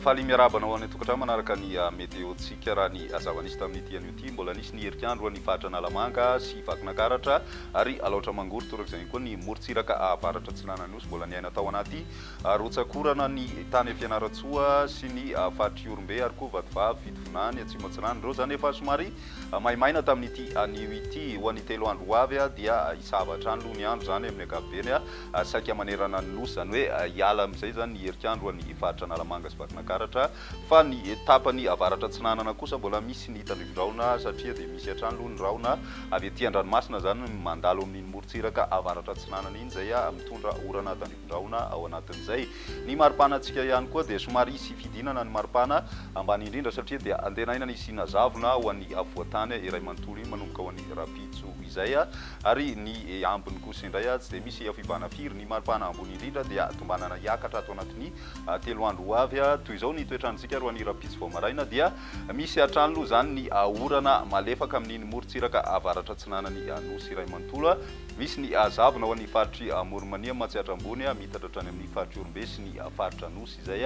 faly miarabana ho an'ny tokantrano manaraka ny météo-tsika raha ny zava-nisy tamin'ity an'io ty mbola nisy ny herik'andro ny fahatran'Alamanga sy Vakinakaratra ary aloatra mangory torak'izay koa ny morontsiraka avaratra Tsinana Nosy mbola niaina tao anaty rotsakorana ny tany Fianaratsoa sy ny fahatry Orombe ary koa Vatovavy Vitovonany Atsimo Antsinana reo zany efa somary maimaina tamin'ity anio ity ho an'ny 3 andro avy dia isava hatrany aloha ny andro zany amin'ny ankapobeny saika manerana ny nosy zany hoe hiala amin'izay zany ny herik'andro ny fahatran'Alamanga sy Vakinakaratra fa ny tapany avaratra Tsinanana kosa mbola misy ny tandrivondraona satria dia misy hatrany aloha ny raona avy aty an-dranomasina zany mandalo amin'ny morontsiraka avaratra Tsinanana iny zay mitondra orana tandrivondraona ao anatin'izay ny maripanatsika ihany koa dia somary isy fidinana ny maripana ambany indrindra satria dia andenaina ny sinazavona ho an'ny avoatany iray manontolo iny manomboka ho an'ny rapitso izay ary ny ambiny kosa indray tsy dia misy afibana firy ny maripana ambony indrindra dia tombanana hiakatra ato anatin'ny 3 andro avy toy izao ny toetrandrotsika ro an'ny rapitso vao maraina dia misy hatrany aloha zany ny orana malefaka amin'iny morontsiraka avaratra Tsinanany Nosy iray manontolo misy ny zavona ho an'ny faritry Morimania mahatsiatra ambony mitatra hatrany amin'ny faritry Orombe sy ny faritra Nosy izay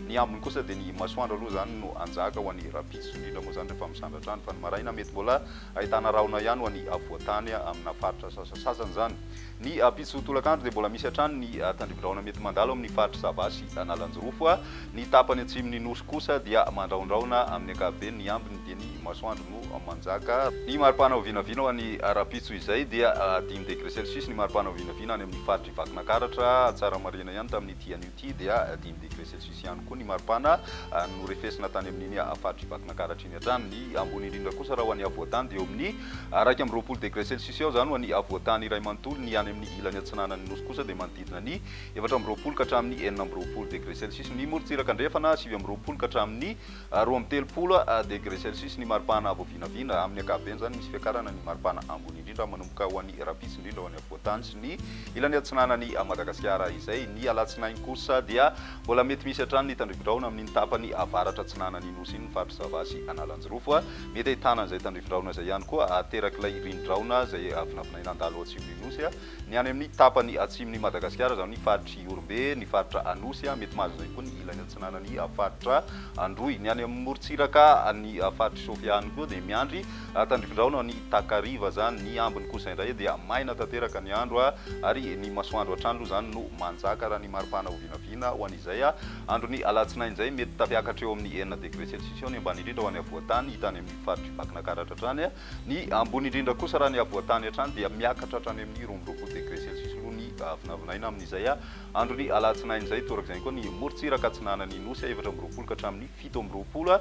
ny ambiny kosa dia ny masoandro aloha zany no anjaka ho an'ny rapitso indrindra moa zany rehefa misandratra any fa ny maraina mety mbola ahitana raona ihany ho an'ny avoatany amina faritra sasasasany zany ny pitso tolakandro dia mbola misy hatrany ny tandrivondraona mety mandalo amin'ny faritra Zavasy Analanjirofo ny tapany atsimon'ny Nosy kosa dia mandraondraona amin'ny ankapobeny ny ambiny dia ny masoandro no manjaka ny maripana ho vinavina ho an'ny rapitso izay dia 5 degré Celsius ny maripana ho vinavina any amin'ny faritry Vakinakaratra tsara marina ihany tamin'ity an'io ty dia 5 degré Celsius ihany koa ny maripana no refesina tany amin'iny faritry Vakinakaratra iny hatrany ny ambony indrindra kosa raha ho an'ny avoatany dia eo amin'ny 2 degré Celsius eo zany ho an'ny avoatany iray manontolo ny any amin'ny ilany Atsinanany Nosy kosa dia manodidina ny 4 ka hatramin'ny 4 degré Celsius ny morontsiraka andrefana 7 ka hatramin'ny 20 degré Celsius ny maripana vao vinavina amin'ny ankapobeny zany misy fiakarana ny maripana ambony indrindra manomboka ho an'ny rapitso indrindra ho an'ny avoatany sy ny ilany Atsinanany Madagasikara izay ny alatsinainy kosa dia mbola mety misy hatrany ny tandrivondraona amin'ny tapany avaratra Tsinanany Nosy iny ny faritra Zavasy Analanjirofo mety ahitana izay tandrivondraona izay ihany koa aterak'ilay rindraona izay avinavinaina andalo atsimon'ny Nosy ny any amin'ny tapany atsimon'ny Madagasikara zany ny faritry Orombe ny faritra Nosy mety mahazo izay koa ny ilany Atsinanany faritra Androy ny any amin'ny morontsiraka ny faritry Sofia ihany koa dia miandry tandrivondraona ny Takariva zany ny ambiny kosa indray dia maina tanteraka ny andro ary ny masoandro hatrany aloha zany no manjaka raha ny maripana ho vinavina ho an'izay andro ny alatsinainy izay mety tafiakatra eo amin'ny 4 degré Celsius ny ambany indrindra ho an'ny avoatany hitany amin'ny faritry Vakinakaratra hatrany ny ambony indrindra kosa raha ny avoatany hatrany dia miakatra hatrany amin'ny 20 degré Celsius aloha ny vinavinaina amin'izay andro ny alatsinainy izay torak'izay koa ny morontsiraka Tsinanany Nosy 4 ka hatramin'ny 17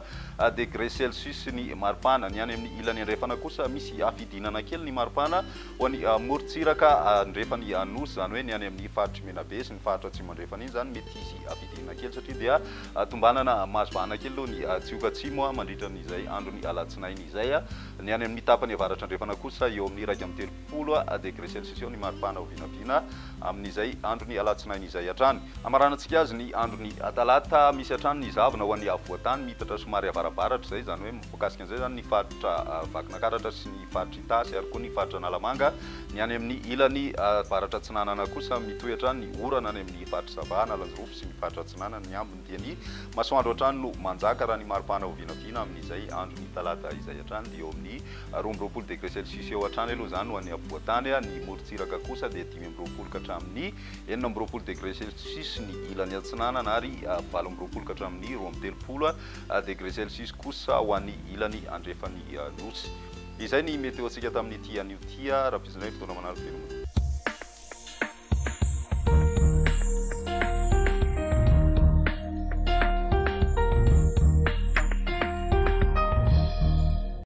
degré Celsius ny maripana ny any amin'ny ilany andrefana kosa misy afidinana kely ny maripana ho an'ny morontsiraka andrefany Nosy zany hoe ny any amin'ny faritry Menabe sy ny faritra Atsimo andrefana iny zany mety izy afidinana kely satria dia tombanana mazobana kely aloha ny tsioka atsimo mandritra n'izay andro ny alatsinainy izay ny any amin'ny tapany avaratra andrefana kosa eo amin'ny 2 degré Celsius ny maripana ho vinavina amin'izay andro ny alatsinainy izay hatrany amaranantsika azy ny andro ny talata misy hatrany ny zavona ho an'ny avoatany mitatra somary avarabaratra zay zany hoe mikasika an'izay zany ny faritra Vakinakaratra sy ny faritry Tasy ary koa ny faritra Analamanga ny any amin'ny ilany avaratra Tsinanana kosa mitohy hatrany ny orana any amin'ny faritra Zava Analanjirofo sy ny faritra Tsinanana ny ambiny dia ny masoandro hatrany no manjaka raha ny maripana ho vinavina amin'izay andro ny talata izay hatrany dia eo amin'ny 20 degré Celsius eo hatrany aloha zany ho an'ny avoatany ny morontsiraka kosa dia 15 ka hatramin'ny 14 degré Celsius ny ilany Atsinanana ary 17 ka hatramin'ny 20 degré Celsius kosa ho an'ny ilany andrefany Nosy izay ny météo-tsika tamin'ity an'io ty raha pizonay fotoana manaraka